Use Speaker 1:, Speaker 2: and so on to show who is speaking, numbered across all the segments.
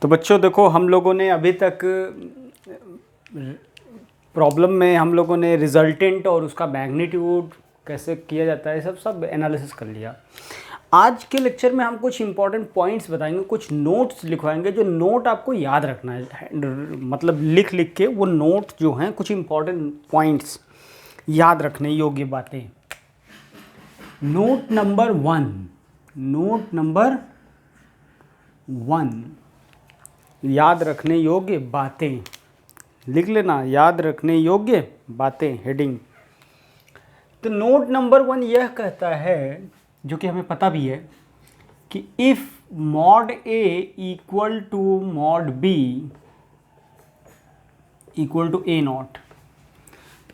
Speaker 1: तो बच्चों देखो, हम लोगों ने अभी तक प्रॉब्लम में हम लोगों ने रिजल्टेंट और उसका मैग्नीट्यूड कैसे किया जाता है सब एनालिसिस कर लिया। आज के लेक्चर में हम कुछ इंपॉर्टेंट पॉइंट्स बताएंगे, कुछ नोट्स लिखवाएंगे जो नोट आपको याद रखना है, मतलब लिख लिख के वो नोट जो हैं कुछ इंपॉर्टेंट पॉइंट्स याद रखने योग्य बातें। नोट नंबर वन याद रखने योग्य बातें लिख लेना, याद रखने योग्य बातें हेडिंग। तो नोट नंबर 1 यह कहता है, जो कि हमें पता भी है, कि if mod A equal to mod B equal to A not,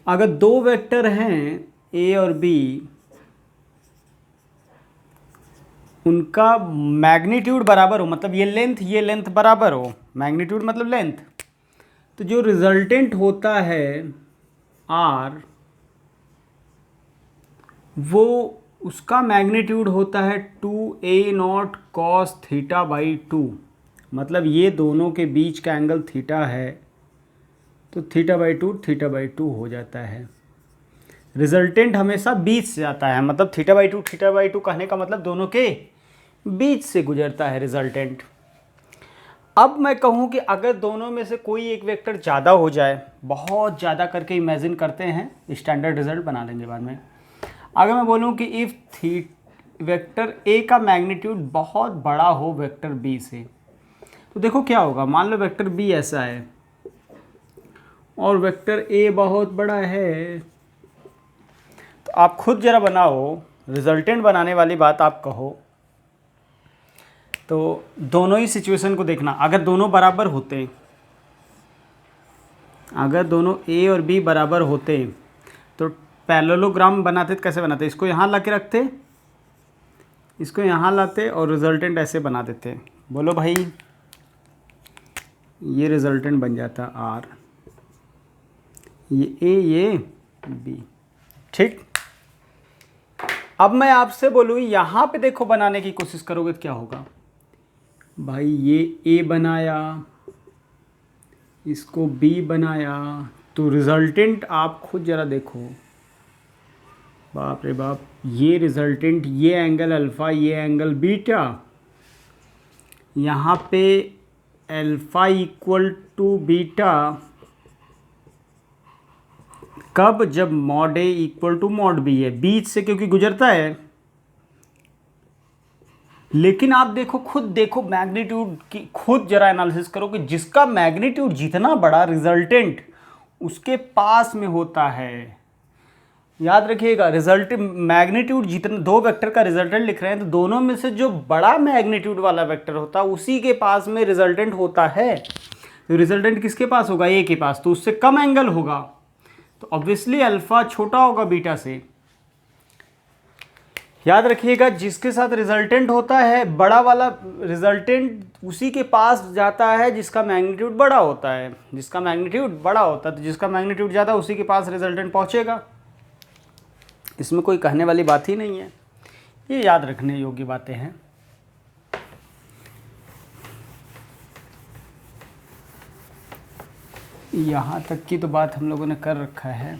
Speaker 1: अगर दो वेक्टर हैं ए और बी, उनका मैग्नीट्यूड बराबर हो, मतलब ये लेंथ बराबर हो, मैग्नीट्यूड मतलब लेंथ, तो जो रिजल्टेंट होता है आर, वो उसका मैग्नीट्यूड होता है 2a0 cos θ/2। मतलब ये दोनों के बीच का एंगल थीटा है, तो θ/2 हो जाता है। रिजल्टेंट हमेशा बीच से आता है, मतलब θ/2 कहने का मतलब दोनों के बीच से गुजरता है रिजल्टेंट। अब मैं कहूँ कि अगर दोनों में से कोई एक वेक्टर ज़्यादा हो जाए, बहुत ज़्यादा करके इमेजिन करते हैं, स्टैंडर्ड रिजल्ट बना लेंगे बाद में। अगर मैं बोलूँ कि इफ़ वेक्टर ए का मैग्नीट्यूड बहुत बड़ा हो वेक्टर बी से, तो देखो क्या होगा। मान लो वेक्टर बी ऐसा है और वेक्टर ए बहुत बड़ा है, तो आप खुद ज़रा बनाओ, रिजल्टेंट बनाने वाली बात आप कहो। तो दोनों ही सिचुएशन को देखना, अगर दोनों बराबर होते, अगर दोनों ए और बी बराबर होते तो पैरेललोग्राम बनाते तो कैसे बनाते? इसको यहाँ ला के रखते, इसको यहाँ लाते और रिजल्टेंट ऐसे बना देते। बोलो भाई, ये रिजल्टेंट बन जाता आर, ये ए ये बी, ठीक। अब मैं आपसे बोलूँ यहाँ पे देखो, बनाने की कोशिश करोगे तो क्या होगा भाई? ये ए बनाया, इसको बी बनाया, तो रिजल्टेंट आप खुद ज़रा देखो, बाप रे बाप, ये रिजल्टेंट, ये एंगल अल्फ़ा, ये एंगल बीटा, यहाँ पे अल्फ़ा इक्वल टू बीटा कब? जब mod A equal to mod B है, बीच से क्योंकि गुजरता है। लेकिन आप देखो, खुद देखो मैग्नीट्यूड की, खुद जरा एनालिसिस करो कि जिसका मैग्नीट्यूड जितना बड़ा रिजल्टेंट उसके पास में होता है। याद रखिएगा, रिजल्ट मैग्नीट्यूड जितना, दो वेक्टर का रिजल्टेंट लिख रहे हैं, तो दोनों में से जो बड़ा मैग्नीट्यूड वाला वेक्टर होता है उसी के पास में रिजल्टेंट होता है। तो रिजल्टेंट किसके पास होगा? ए के पास, तो उससे कम एंगल होगा, तो ऑब्वियसली अल्फा छोटा होगा बीटा से। याद रखिएगा, जिसके साथ रिजल्टेंट होता है बड़ा वाला, रिजल्टेंट उसी के पास जाता है जिसका मैग्नीट्यूड बड़ा होता है, जिसका मैग्नीट्यूड बड़ा होता है, तो जिसका मैग्नीट्यूड ज़्यादा उसी के पास रिजल्टेंट पहुंचेगा। इसमें कोई कहने वाली बात ही नहीं है, ये याद रखने योग्य बातें हैं। यहाँ तक की तो बात हम लोगों ने कर रखा है।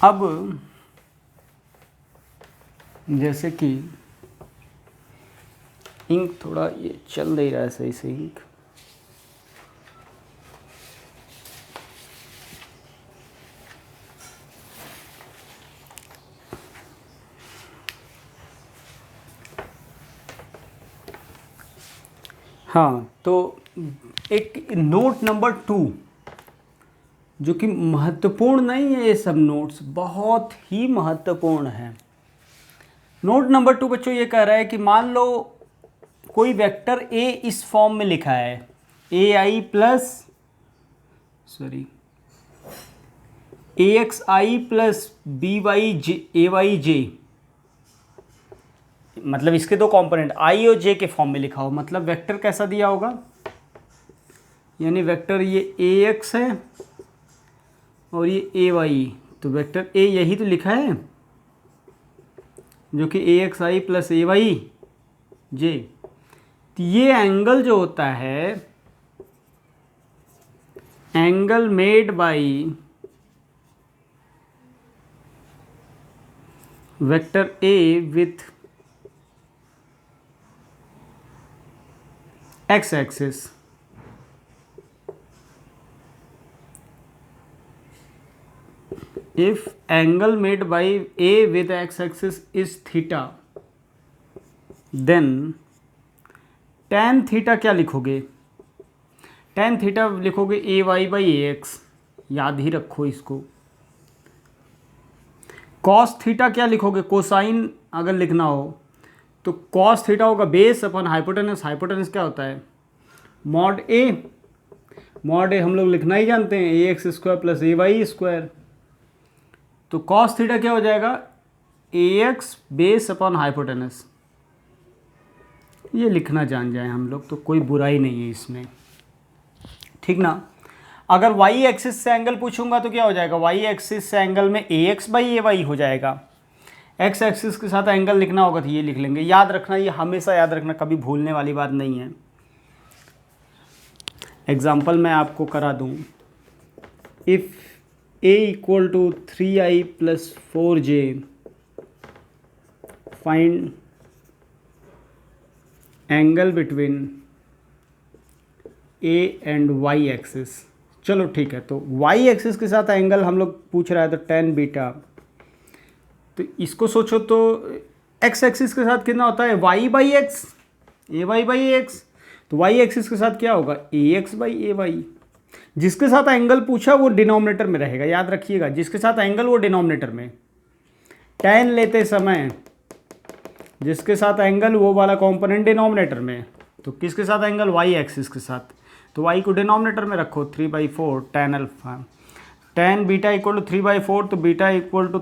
Speaker 1: अब जैसे कि इंक थोड़ा ये चल नहीं रहा है सही से, इंक हाँ। तो एक नोट नंबर 2 जो कि महत्वपूर्ण नहीं है, ये सब नोट्स बहुत ही महत्वपूर्ण है। नोट नंबर 2 बच्चों ये कह रहा है कि मान लो कोई वेक्टर ए इस फॉर्म में लिखा है, ए आई plus A X I plus B Y J A Y जे, मतलब इसके दो कंपोनेंट आई और जे के फॉर्म में लिखा हो। मतलब वेक्टर कैसा दिया होगा? यानी वेक्टर ये ए एक्स है और ये ए वाई, तो वेक्टर ए यही तो लिखा है, जो कि ए X I plus A Y जे, तो ये एंगल जो होता है, angle made by vector A with x axis, if angle made by A with x axis is theta, then tan theta क्या लिखोगे? tan theta लिखोगे ए वाई बाई ए एक्स, याद ही रखो इसको। cos थीटा क्या लिखोगे? कोसाइन अगर लिखना हो तो cos थीटा होगा बेस अपन हाइपोटेनस। हाइपोटेनस क्या होता है? मॉड ए। मॉड ए हम लोग लिखना ही जानते हैं, ए x square plus A Y square. तो cos थीटा क्या हो जाएगा? ए एक्स बेस अपॉन हाइपोटेनस। ये लिखना जान जाए हम लोग तो कोई बुराई नहीं है इसमें, ठीक ना। अगर y एक्सिस से एंगल पूछूंगा तो क्या हो जाएगा? y एक्सिस से एंगल में ए एक्स बाई ए वाई हो जाएगा। x एक्सिस के साथ एंगल लिखना होगा तो ये लिख लेंगे। याद रखना, ये हमेशा याद रखना, कभी भूलने वाली बात नहीं है। एग्जाम्पल मैं आपको करा दूं, if a equal to 3i plus 4j, find angle between a and y axis. चलो ठीक है, तो y एक्सिस के साथ एंगल हम लोग पूछ रहा है तो tan बीटा। तो इसको सोचो तो x एक्सिस के साथ कितना होता है? y by X, A Y by X. तो y एक्सिस के साथ क्या होगा? A X by A Y. जिसके साथ एंगल पूछा वो डिनोमिनेटर में रहेगा, याद रखिएगा, जिसके साथ एंगल वो डिनोमिनेटर में। tan लेते समय जिसके साथ एंगल वो वाला कंपोनेंट डिनोमिनेटर में। तो किसके साथ एंगल? y एक्सिस के साथ। तो y को डिनोमिनेटर में रखो, 3/4 tan alpha. tan beta equal to 3/4, तो बीटा इक्वल टू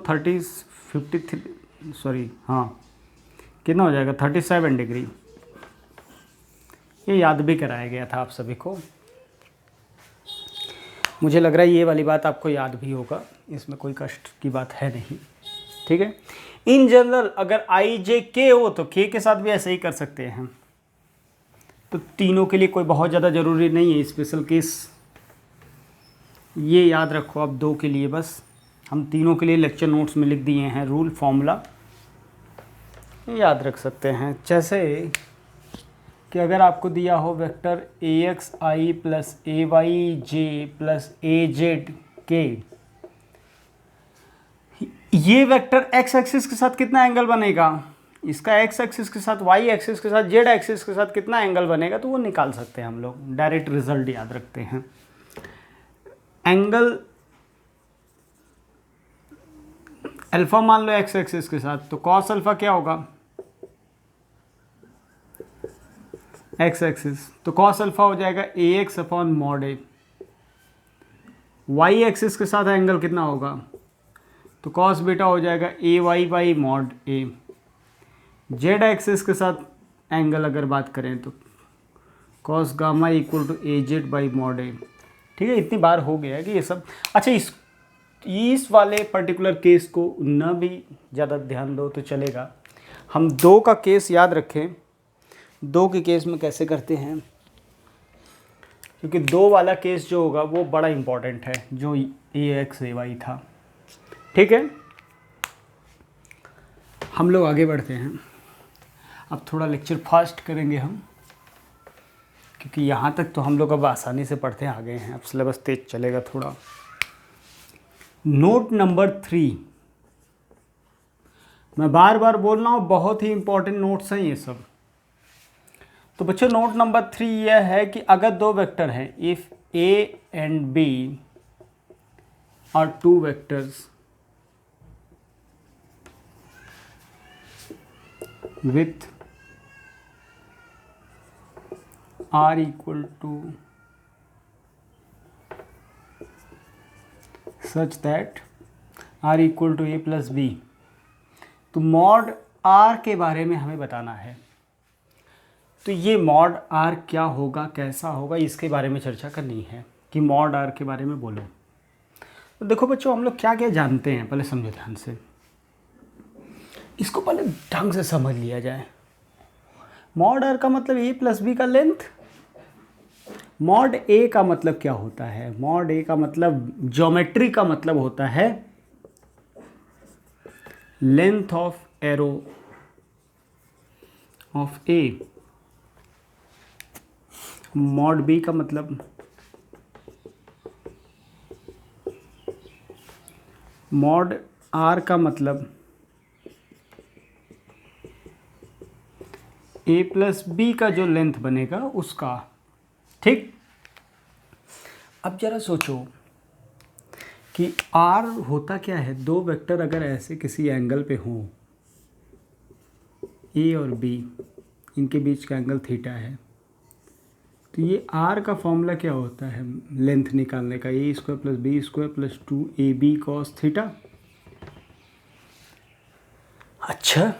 Speaker 1: कितना हो जाएगा? 37 डिग्री। ये याद भी कराया गया था आप सभी को, मुझे लग रहा है ये वाली बात आपको याद भी होगा, इसमें कोई कष्ट की बात है नहीं, ठीक है। इन जनरल अगर आई जे के हो तो के के साथ भी ऐसे ही कर सकते हैं। तो तीनों के लिए कोई बहुत ज़्यादा ज़रूरी नहीं है स्पेशल केस, ये याद रखो आप दो के लिए बस। हम तीनों के लिए लेक्चर नोट्स में लिख दिए हैं रूल फॉर्मूला, याद रख सकते हैं। जैसे कि अगर आपको दिया हो vector A X I plus A Y J plus A Z के, ये वेक्टर एक्स एक्सिस के साथ कितना एंगल बनेगा, इसका एक्स एक्सिस के साथ, वाई एक्सिस के साथ, जेड एक्सिस के साथ कितना एंगल बनेगा, तो वो निकाल सकते हैं हम लोग। डायरेक्ट रिजल्ट याद रखते हैं। एंगल अल्फा मान लो एक्स एक्सिस के साथ, तो कॉस अल्फा क्या होगा? एक्स एक्सिस, तो कॉस अल्फा हो जाएगा ए एक्स अपॉन मॉड ए। वाई एक्सिस के साथ एंगल कितना होगा? तो कॉस बीटा हो जाएगा A Y by mod A. Z axis के साथ एंगल अगर बात करें तो cos gamma equal to A Z by mod A. ठीक है, इतनी बार हो गया है कि ये सब। अच्छा, इस वाले पर्टिकुलर केस को न भी ज़्यादा ध्यान दो तो चलेगा। हम दो का केस याद रखें, दो के केस में कैसे करते हैं, क्योंकि दो वाला केस जो होगा वो बड़ा इम्पॉर्टेंट है, जो ए एक्स ए वाई था। ठीक है, हम लोग आगे बढ़ते हैं। अब थोड़ा लेक्चर फास्ट करेंगे हम, क्योंकि यहाँ तक तो हम लोग अब आसानी से पढ़ते आ गए हैं, अब सिलेबस तेज चलेगा थोड़ा। नोट नंबर 3, मैं बार बार बोल रहा हूँ, बहुत ही इंपॉर्टेंट नोट्स हैं ये सब। तो बच्चों नोट नंबर 3 यह है कि अगर दो वेक्टर हैं, if A and B are two vectors with r equal to such that r equal to a plus b, तो मॉड r के बारे में हमें बताना है। तो ये मॉड r क्या होगा, कैसा होगा, इसके बारे में चर्चा करनी है कि मॉड r के बारे में बोलो। तो देखो बच्चों, हम लोग क्या क्या जानते हैं, पहले समझो ध्यान से, इसको पहले ढंग से समझ लिया जाए। मॉड आर का मतलब ए प्लस बी का लेंथ। मॉड ए का मतलब क्या होता है? मॉड ए का मतलब ज्योमेट्री का मतलब होता है length of arrow of A. Mod B का मतलब मॉड आर का मतलब ए प्लस बी का जो लेंथ बनेगा उसका। ठीक, अब जरा सोचो कि आर होता क्या है। दो वेक्टर अगर ऐसे किसी एंगल पे हों, ए और बी, इनके बीच का एंगल थीटा है, तो ये आर का फॉर्मूला क्या होता है लेंथ निकालने का? A square plus B square plus 2ab cos theta. अच्छा,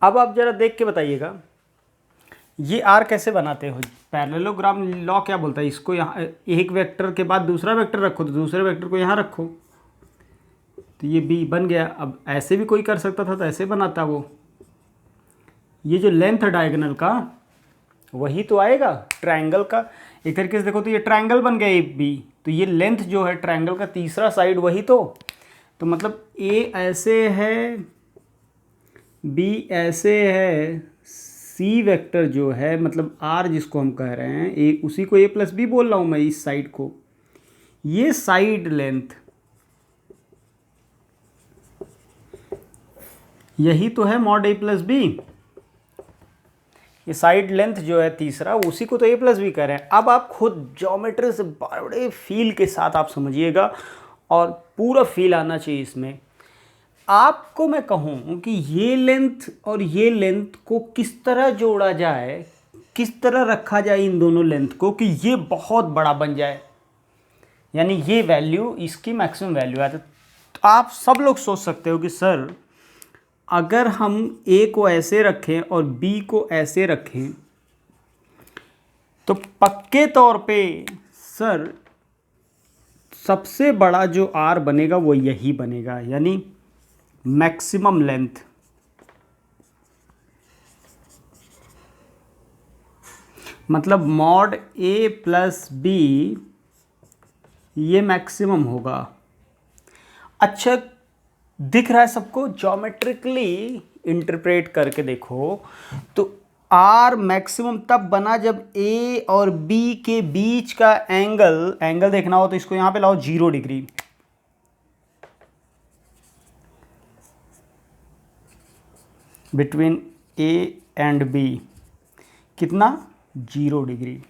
Speaker 1: अब आप जरा देख के बताइएगा ये आर कैसे बनाते हो? पैरेललोग्राम लॉ क्या बोलता है? इसको यहाँ एक वेक्टर के बाद दूसरा वेक्टर रखो तो दूसरे वेक्टर को यहाँ रखो, तो ये बी बन गया। अब ऐसे भी कोई कर सकता था तो ऐसे बनाता वो। ये जो लेंथ है डायगोनल का वही तो आएगा ट्रायंगल का। एक तरीके से देखो तो ये ट्रायंगल बन गया ए बी, तो ये लेंथ जो है ट्रायंगल का तीसरा साइड वही तो मतलब ए ऐसे है, बी ऐसे है, सी वेक्टर जो है मतलब आर जिसको हम कह रहे हैं ए, उसी को ए प्लस बी बोल रहा हूँ मैं इस साइड को। ये साइड लेंथ यही तो है मॉड ए प्लस बी। ये साइड लेंथ जो है तीसरा उसी को तो ए प्लस बी कह रहे हैं। अब आप खुद ज्योमेट्री से बड़े फील के साथ आप समझिएगा और पूरा फील आना चाहिए इसमें। आपको मैं कहूँ कि ये लेंथ और ये लेंथ को किस तरह जोड़ा जाए, किस तरह रखा जाए इन दोनों लेंथ को कि ये बहुत बड़ा बन जाए, यानी ये वैल्यू इसकी मैक्सिमम वैल्यू आए। तो आप सब लोग सोच सकते हो कि सर अगर हम ए को ऐसे रखें और बी को ऐसे रखें तो पक्के तौर पे सर सबसे बड़ा जो आर बनेगा वो यही बनेगा, यानी मैक्सिमम लेंथ। मतलब मॉड ए प्लस बी ये मैक्सिमम होगा। अच्छा दिख रहा है सबको? ज्योमेट्रिकली इंटरप्रेट करके देखो तो आर मैक्सिमम तब बना जब ए और बी के बीच का एंगल देखना हो तो इसको यहां पे लाओ 0 degree. Between A and B कितना? 0 डिग्री।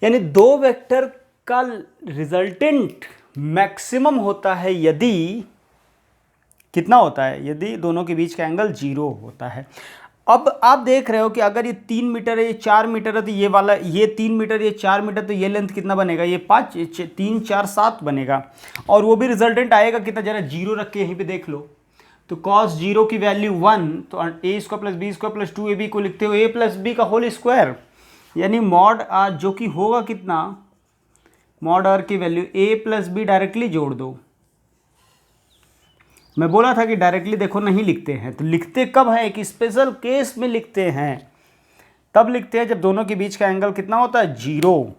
Speaker 1: यानी दो वेक्टर का रिजल्टेंट मैक्सिमम होता है यदि कितना होता है? यदि दोनों के बीच का एंगल 0 होता है। अब आप देख रहे हो कि अगर ये 3 मीटर है, ये 4 मीटर है, तो ये वाला ये 3 मीटर, ये 4 मीटर, तो ये लेंथ कितना बनेगा? ये 5 3 4 7 बनेगा। और वो भी रिजल्टेंट आएगा कितना? जरा 0 रख के यहीं पे देख लो तो cos 0 की वैल्यू 1, तो A square plus B square plus 2ab को लिखते हो ए प्लस बी का होल स्क्वायर, यानी मॉड आर जो कि होगा कितना? मॉड आर की value A plus B directly जोड़ दो। मैं बोला था कि डायरेक्टली देखो नहीं लिखते हैं, तो लिखते कब है? एक स्पेशल केस में लिखते हैं। तब लिखते हैं जब दोनों के बीच का एंगल कितना होता है? 0।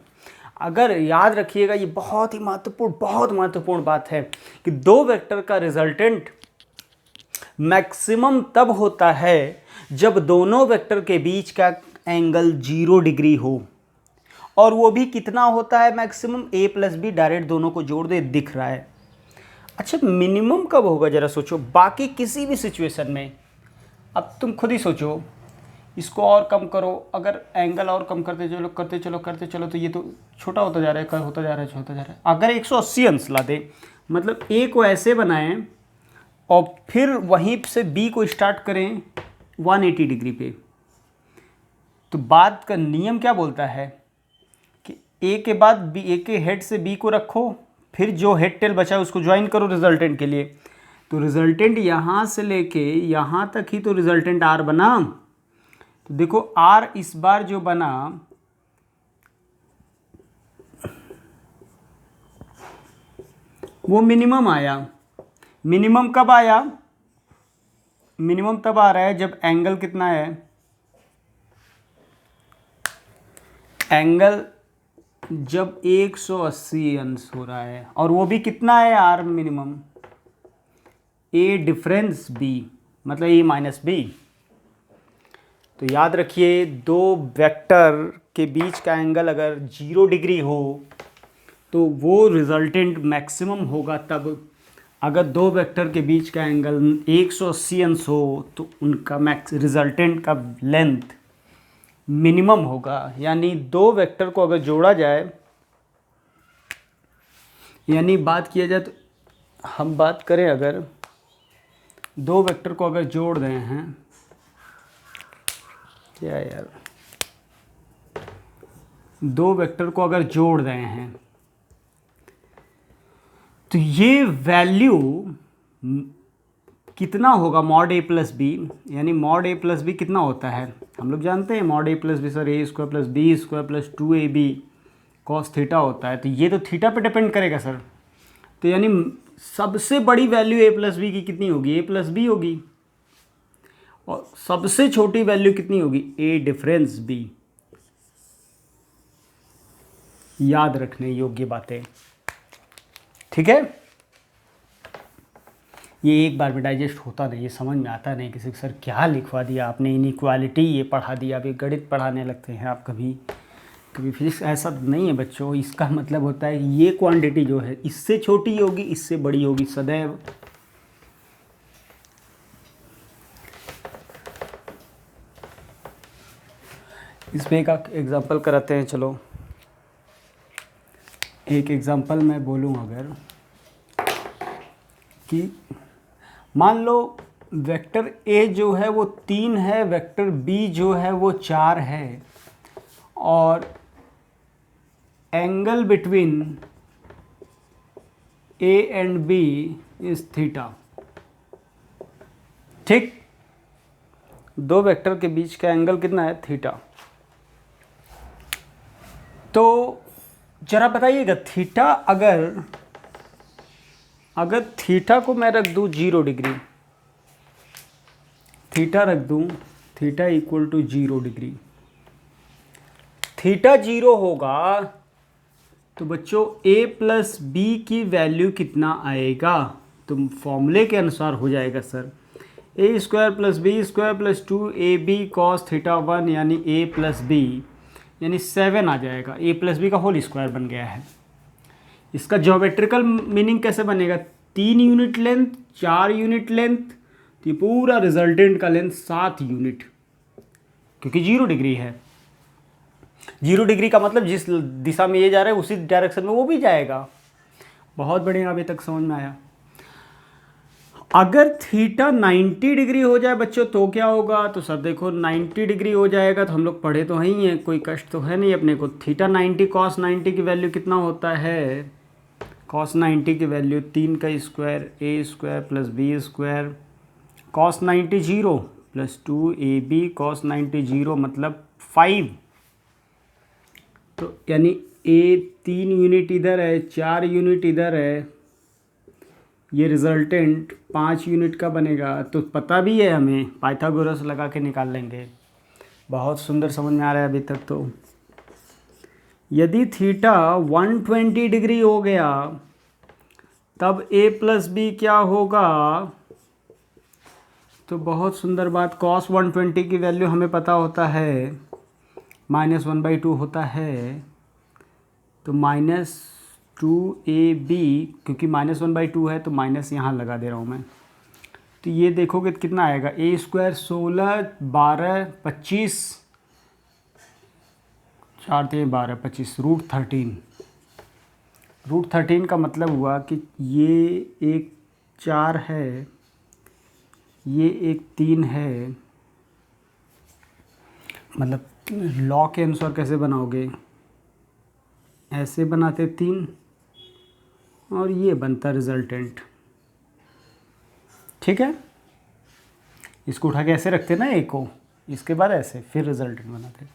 Speaker 1: अगर याद रखिएगा ये बहुत ही महत्वपूर्ण बात है कि दो वेक्टर का रिजल्टेंट मैक्सिमम तब होता है जब दोनों वेक्टर के बीच का एंगल 0 डिग्री हो। और वो भी कितना होता है मैक्सिमम? ए प्लस बी डायरेक्ट दोनों को जोड़ दे, दिख रहा है। अच्छा मिनिमम कब होगा जरा सोचो, बाकी किसी भी सिचुएशन में। अब तुम खुद ही सोचो, इसको और कम करो, अगर एंगल और कम करते चलो तो ये तो छोटा होता जा रहा है। अगर 180 अंश ला दे, मतलब ए को ऐसे बनाएं और फिर वहीं से बी को स्टार्ट करें 180 डिग्री पे, तो बाद का नियम क्या बोलता है कि ए के बाद बी, ए के हेड से बी को रखो, फिर जो हेड टेल बचा उसको ज्वाइन करो रिजल्टेंट के लिए। तो रिजल्टेंट यहाँ से लेके यहाँ तक ही तो रिजल्टेंट आर बना। तो देखो आर इस बार जो बना वो मिनिमम आया। मिनिमम कब आया? मिनिमम तब आ रहा है जब एंगल कितना है? एंगल जब 180 अंश हो रहा है और वो भी कितना है R minimum, A difference B मतलब ए माइनस बी। तो याद रखिए दो वेक्टर के बीच का एंगल अगर 0 डिग्री हो तो वो रिजल्टेंट मैक्सिमम होगा तब, अगर दो वेक्टर के बीच का एंगल 180 अंश हो तो उनका रिजल्टेंट का लेंथ मिनिमम होगा। यानी दो वेक्टर को अगर जोड़ा जाए, यानी बात किया जाए तो हम बात करें अगर दो वेक्टर को अगर जोड़ रहे हैं, क्या यार, दो वेक्टर को अगर जोड़ रहे हैं तो ये वैल्यू कितना होगा, मॉड ए प्लस बी। यानी मॉड ए प्लस बी कितना होता है हम लोग जानते हैं, mod A plus B sir A square plus B square plus 2ab cos theta होता है। तो ये तो थीटा पे डिपेंड करेगा सर। तो यानी सबसे बड़ी वैल्यू ए प्लस बी की कितनी होगी, ए प्लस बी होगी, और सबसे छोटी वैल्यू कितनी होगी, ए डिफरेंस बी। याद रखने योग्य बातें, ठीक है। ये एक बार में डाइजेस्ट होता नहीं, ये समझ में आता नहीं किसी को, सर क्या लिखवा दिया आपने, इनइक्वालिटी ये पढ़ा दिया, अभी गणित पढ़ाने लगते हैं आप कभी कभी फिजिक्स। ऐसा नहीं है बच्चों, इसका मतलब होता है ये क्वांटिटी जो है इससे छोटी होगी इससे बड़ी होगी सदैव। इस पे एक एग्जांपल कराते हैं, चलो एक एग्जांपल मैं बोलूँ अगर कि मान लो वेक्टर ए जो है वो 3 है, वेक्टर बी जो है वो 4 है, और angle between A and B is theta. ठीक, दो वेक्टर के बीच का एंगल कितना है, थीटा। तो जरा बताइएगा थीटा अगर थीटा को मैं रख दूं 0 डिग्री, थीटा रख दूं, theta equal to 0 degree, theta 0 होगा तो बच्चों a प्लस बी की वैल्यू कितना आएगा, तो फॉर्मूले के अनुसार हो जाएगा sir, A square plus B square plus 2ab cos theta 1 यानी a प्लस बी यानी 7 आ जाएगा, a प्लस बी का होल स्क्वायर बन गया है। इसका ज्योमेट्रिकल मीनिंग कैसे बनेगा, 3 यूनिट लेंथ 4 यूनिट लेंथ, तो ये पूरा रिजल्टेंट का लेंथ 7 यूनिट, क्योंकि 0 डिग्री है। 0 डिग्री का मतलब जिस दिशा में ये जा रहा है उसी डायरेक्शन में वो भी जाएगा। बहुत बढ़िया, अभी तक समझ में आया। अगर थीटा 90 डिग्री हो जाए बच्चों तो क्या होगा, तो सर देखो 90 डिग्री हो जाएगा तो हम लोग पढ़े तो हैं ही हैं, कोई कष्ट तो है नहीं अपने को। थीटा 90 कॉस 90 की वैल्यू कितना होता है, कॉस 90 की वैल्यू 3 का square A square plus B square, cos 90 0 plus 2ab cos 90 0 मतलब 5। तो यानी ए 3 यूनिट इधर है 4 यूनिट इधर है, ये रिजल्टेंट 5 यूनिट का बनेगा। तो पता भी है हमें, पाइथागोरस लगा के निकाल लेंगे। बहुत सुंदर समझ में आ रहा है अभी तक। तो यदि थीटा 120 डिग्री हो गया तब a प्लस बी क्या होगा, तो बहुत सुंदर बात, कॉस 120 की वैल्यू हमें पता होता है -1/2 होता है, तो -2ab, क्योंकि -1/2 है तो माइनस यहाँ लगा दे रहा हूँ मैं। तो ये देखोगे तो कितना आएगा, ए स्क्वायर 16 12 25 4 3 12 25 √13 का मतलब हुआ कि ये एक 4 है, ये एक 3 है, मतलब लॉ के अनुसार कैसे बनाओगे, ऐसे बनाते 3 और ये बनता रिजल्टेंट। ठीक है, इसको उठा के ऐसे रखते ना एक को, इसके बाद ऐसे फिर रिजल्टेंट बनाते।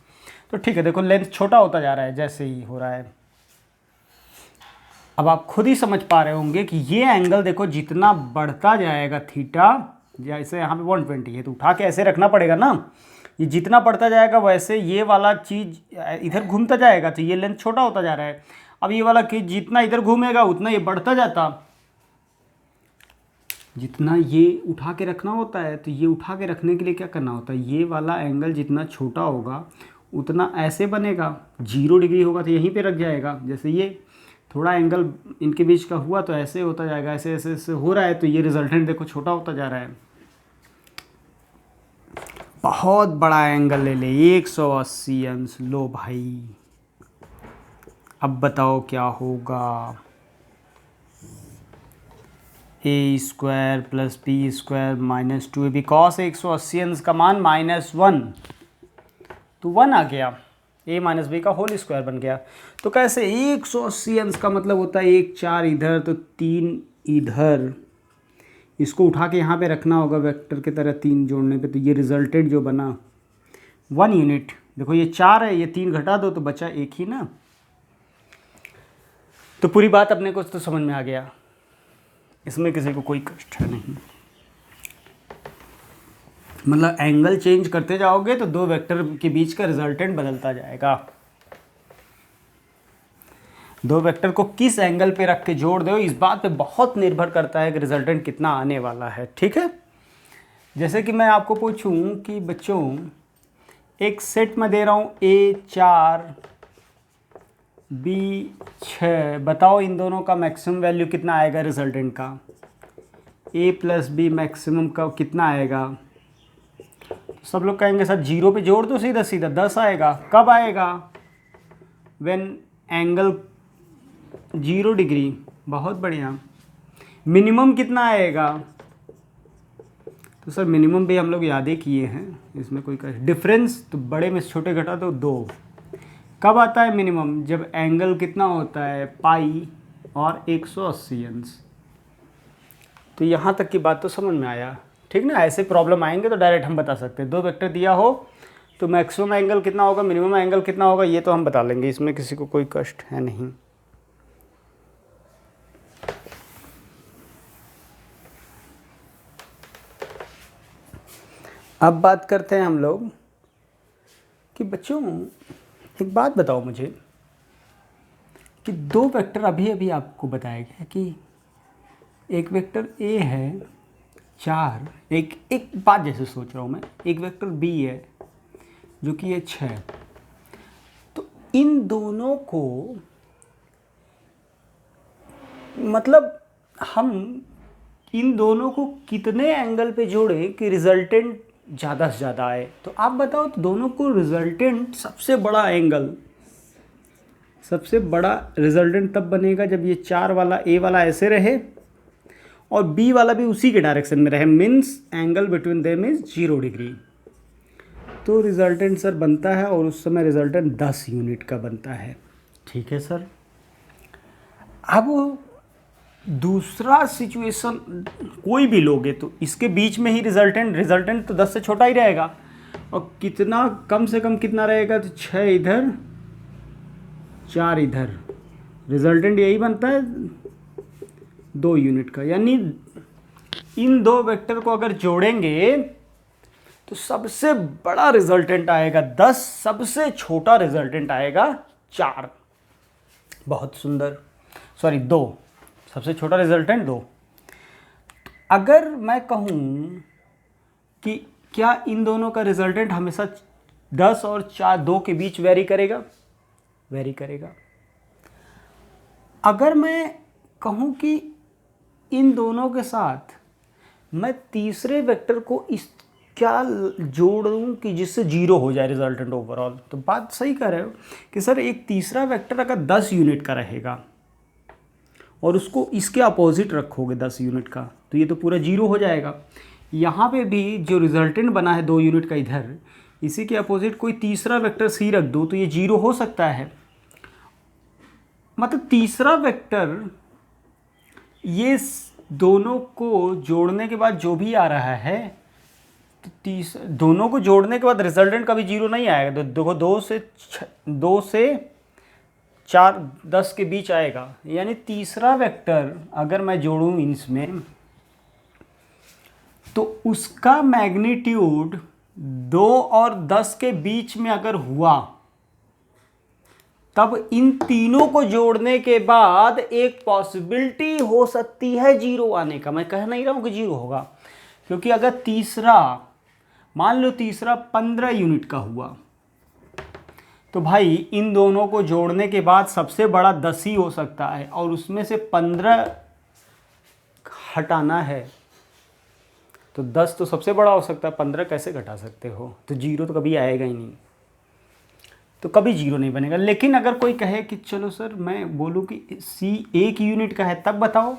Speaker 1: तो ठीक है, देखो लेंथ छोटा होता जा रहा है जैसे ही हो रहा है। अब आप खुद ही समझ पा रहे होंगे कि ये एंगल देखो जितना बढ़ता जाएगा थीटा, जैसे यहाँ पे 120 है तो उठा के ऐसे रखना पड़ेगा ना, ये जितना बढ़ता जाएगा वैसे ये वाला चीज़ इधर घूमता जाएगा, तो ये लेंथ छोटा होता जा रहा है। अब ये वाला कि जितना इधर घूमेगा उतना ये बढ़ता जाता, जितना ये उठा के रखना होता है, तो ये उठा के रखने के लिए क्या करना होता है, ये वाला एंगल जितना छोटा होगा उतना ऐसे बनेगा, 0 डिग्री होगा तो यहीं पे रख जाएगा। जैसे ये थोड़ा एंगल इनके बीच का हुआ तो ऐसे होता जाएगा, ऐसे ऐसे ऐसे हो रहा है, तो ये रिजल्टेंट देखो छोटा होता जा रहा है। बहुत बड़ा एंगल ले ले, 180 अंश। लो भाई, अब बताओ क्या होगा। a² + b² - 2ab cos 180 अंश का मान -1, तो 1 आ गया, a - b का होल स्क्वायर बन गया। तो कैसे 180 अंश का मतलब होता है 1 4 इधर तो 3 इधर, इसको उठा के यहाँ पे रखना होगा वेक्टर की तरह 3 जोड़ने पे, तो ये रिजल्टेंट जो बना 1 यूनिट। देखो ये 4 है, ये 3 घटा दो तो बचा 1 ही ना। तो पूरी बात अपने को तो समझ में आ गया, इसमें किसी को कोई कष्ट है नहीं। मतलब एंगल चेंज करते जाओगे तो दो वेक्टर के बीच का रिजल्टेंट बदलता जाएगा। दो वेक्टर को किस एंगल पे रख के जोड़ दो, इस बात पे बहुत निर्भर करता है कि रिजल्टेंट कितना आने वाला है। ठीक है, जैसे कि मैं आपको पूछूं कि बच्चों एक सेट में दे रहा हूं A4 B6, बताओ इन दोनों का मैक्सिमम वैल्यू कितना आएगा रिजल्टेंट का। A + B मैक्सिमम का कितना आएगा, सब लोग कहेंगे सर 0 पे जोड़ दो सीधा सीधा 10 आएगा। कब आएगा, व्हेन एंगल 0 डिग्री। बहुत बढ़िया। मिनिमम कितना आएगा, तो सर मिनिमम भी हम लोग याद ही किए हैं, इसमें कोई डिफरेंस तो बड़े में छोटे घटा दो 2। कब आता है मिनिमम, जब एंगल कितना होता है पाई और 180 अंश। तो यहाँ तक की बात तो समझ में आया, ठीक ना। ऐसे प्रॉब्लम आएंगे तो डायरेक्ट हम बता सकते हैं, दो वेक्टर दिया हो तो मैक्सिमम एंगल कितना होगा, मिनिमम एंगल कितना होगा, ये तो हम बता लेंगे, इसमें किसी को कोई कष्ट है नहीं। अब बात करते हैं हम लोग कि बच्चों एक बात बताओ मुझे कि दो वेक्टर अभी अभी आपको बताया गया कि एक वेक्टर A है 4, एक बात जैसे सोच रहा हूँ मैं, एक वेक्टर B है जो कि ये 6। तो इन दोनों को मतलब हम इन दोनों को कितने एंगल पे जोड़ें कि रिजल्टेंट ज़्यादा से ज़्यादा आए। तो आप बताओ, तो दोनों को रिजल्टेंट सबसे बड़ा एंगल, सबसे बड़ा रिजल्टेंट तब बनेगा जब ये 4 वाला A वाला ऐसे रहे और B वाला भी उसी के डायरेक्शन में रहे, means angle between them is 0 degree. तो रिजल्टेंट सर बनता है, और उस समय रिजल्टेंट 10 यूनिट का बनता है। ठीक है सर। अब दूसरा सिचुएशन कोई भी लोगे तो इसके बीच में ही रिजल्टेंट तो 10 से छोटा ही रहेगा, और कितना कम से कम कितना रहेगा, तो 6 इधर 4 इधर, रिजल्टेंट यही बनता है 2 यूनिट का। यानी इन दो वेक्टर को अगर जोड़ेंगे तो सबसे बड़ा रिजल्टेंट आएगा 10, सबसे छोटा रिजल्टेंट आएगा 4। बहुत सुंदर, सॉरी 2, सबसे छोटा रिजल्टेंट 2। अगर मैं कहूँ कि क्या इन दोनों का रिजल्टेंट हमेशा 10 और 4 2 के बीच वेरी करेगा, वेरी करेगा। अगर मैं कहूँ कि इन दोनों के साथ मैं तीसरे वेक्टर को इस क्या जोड़ूं कि जिससे 0 हो जाए रिजल्टेंट ओवरऑल, तो बात सही कह रहे हो कि सर एक तीसरा वेक्टर अगर 10 यूनिट का रहेगा और उसको इसके अपोजिट रखोगे 10 यूनिट का, तो ये तो पूरा 0 हो जाएगा। यहाँ पे भी जो रिजल्टेंट बना है 2 यूनिट का इधर, इसी के अपोजिट कोई तीसरा वेक्टर C रख दो तो ये 0 हो सकता है। मतलब तीसरा वेक्टर ये दोनों को जोड़ने के बाद जो भी आ रहा है, तो दोनों को जोड़ने के बाद रिजल्टेंट कभी 0 नहीं आएगा। तो देखो 2 से 4 10 के बीच आएगा। यानी तीसरा वेक्टर अगर मैं जोड़ूं इसमें, तो उसका मैग्नीट्यूड 2 और 10 के बीच में अगर हुआ तब इन तीनों को जोड़ने के बाद एक पॉसिबिलिटी हो सकती है 0 आने का। मैं कह नहीं रहा हूं कि 0 होगा, क्योंकि अगर तीसरा, मान लो तीसरा 15 यूनिट का हुआ तो भाई इन दोनों को जोड़ने के बाद सबसे बड़ा 10 ही हो सकता है, और उसमें से 15 हटाना है तो 10 तो सबसे बड़ा हो सकता है, 15 कैसे घटा सकते हो? तो 0 तो कभी आएगा ही नहीं, तो कभी 0 नहीं बनेगा। लेकिन अगर कोई कहे कि चलो सर मैं बोलूँ कि C 1 यूनिट का है तब बताओ,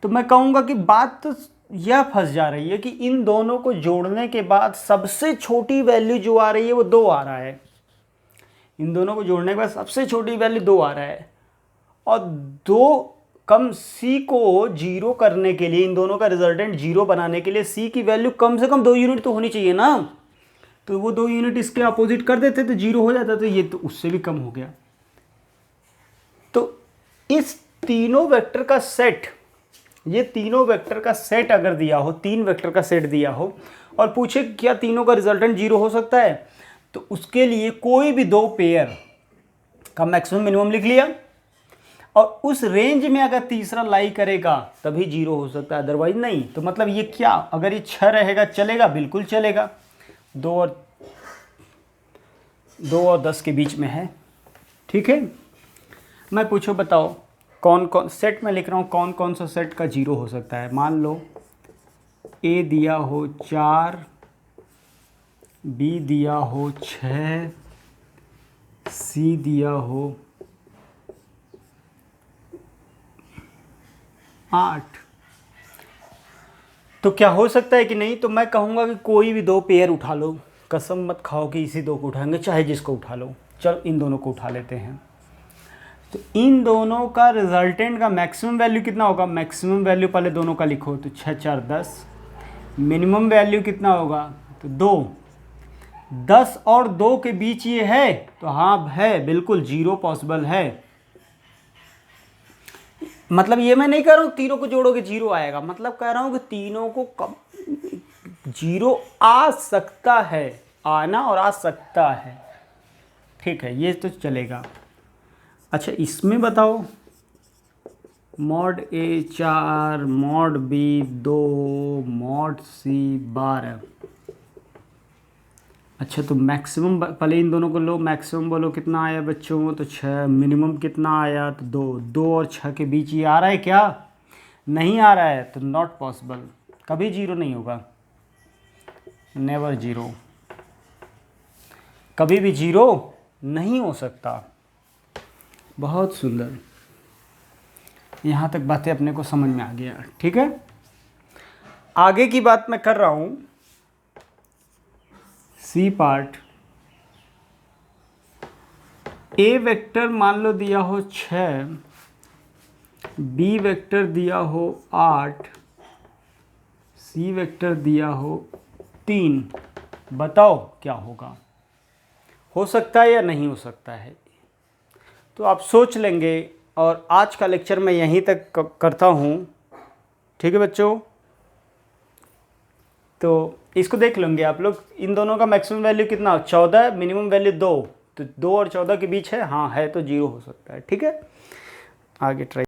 Speaker 1: तो मैं कहूँगा कि बात तो यह फंस जा रही है कि इन दोनों को जोड़ने के बाद सबसे छोटी वैल्यू जो आ रही है वो 2 आ रहा है। इन दोनों को जोड़ने के बाद सबसे छोटी वैल्यू 2 आ रहा है, और 2 कम C को 0 करने के लिए, इन दोनों का रिजल्टेंट 0 बनाने के लिए C की वैल्यू कम से कम 2 यूनिट तो होनी चाहिए ना। तो वो 2 यूनिट इसके अपोजिट कर देते तो 0 हो जाता, तो ये तो उससे भी कम हो गया। तो इस तीनों वेक्टर का सेट, ये तीनों वेक्टर का सेट अगर दिया हो, 3 वेक्टर का सेट दिया हो और पूछे क्या तीनों का रिजल्टेंट 0 हो सकता है, तो उसके लिए कोई भी 2 पेयर का मैक्सिमम मिनिमम लिख लिया, और उस रेंज में अगर तीसरा लाई करेगा तभी 0 हो सकता है, अदरवाइज नहीं। तो मतलब ये क्या, अगर ये 6 रहेगा चलेगा, बिल्कुल चलेगा। 2 और 10 के बीच में है, ठीक है। मैं पूछो बताओ कौन कौन सेट में लिख रहा हूँ, कौन कौन सा सेट का 0 हो सकता है। मान लो A दिया हो 4, B दिया हो 6, C दिया हो 8, तो क्या हो सकता है कि नहीं? तो मैं कहूँगा कि कोई भी 2 पेयर उठा लो, कसम मत खाओ कि इसी 2 को उठाएंगे, चाहे जिसको उठा लो। चलो इन दोनों को उठा लेते हैं। तो इन दोनों का रिजल्टेंट का मैक्सिमम वैल्यू कितना होगा? मैक्सिमम वैल्यू पहले दोनों का लिखो, तो 6 4 10। मिनिमम वैल्यू कितना होगा? तो 2। 10 और 2 के बीच ये है, तो हाँ है, बिल्कुल 0 पॉसिबल है। मतलब ये मैं नहीं कह रहा हूँ तीनों को जोड़ोगे 0 आएगा, मतलब कह रहा हूँ कि तीनों को कब 0 आ सकता है, आना और आ सकता है, ठीक है, ये तो चलेगा। अच्छा इसमें बताओ, mod A 4, mod B 2, mod C 12। अच्छा तो मैक्सिमम पहले इन दोनों को लो, मैक्सिमम बोलो कितना आया बच्चों? तो 6। मिनिमम कितना आया? तो 2। 2 और 6 के बीच ये आ रहा है क्या? नहीं आ रहा है, तो नॉट पॉसिबल, कभी 0 नहीं होगा, नेवर 0, कभी भी 0 नहीं हो सकता। बहुत सुंदर, यहाँ तक बातें अपने को समझ में आ गया, ठीक है। आगे की बात मैं कर रहा हूँ, C पार्ट। A वेक्टर मान लो दिया हो 6, B वेक्टर दिया हो 8, C वेक्टर दिया हो 3। बताओ क्या होगा, हो सकता है या नहीं हो सकता है? तो आप सोच लेंगे, और आज का लेक्चर मैं यहीं तक करता हूँ, ठीक है बच्चों। तो इसको देख लेंगे आप लोग, इन दोनों का मैक्सिमम वैल्यू कितना? 14, मिनिमम वैल्यू 2, तो 2 और 14 के बीच है, हाँ है, तो 0 हो सकता है, ठीक है। आगे ट्राई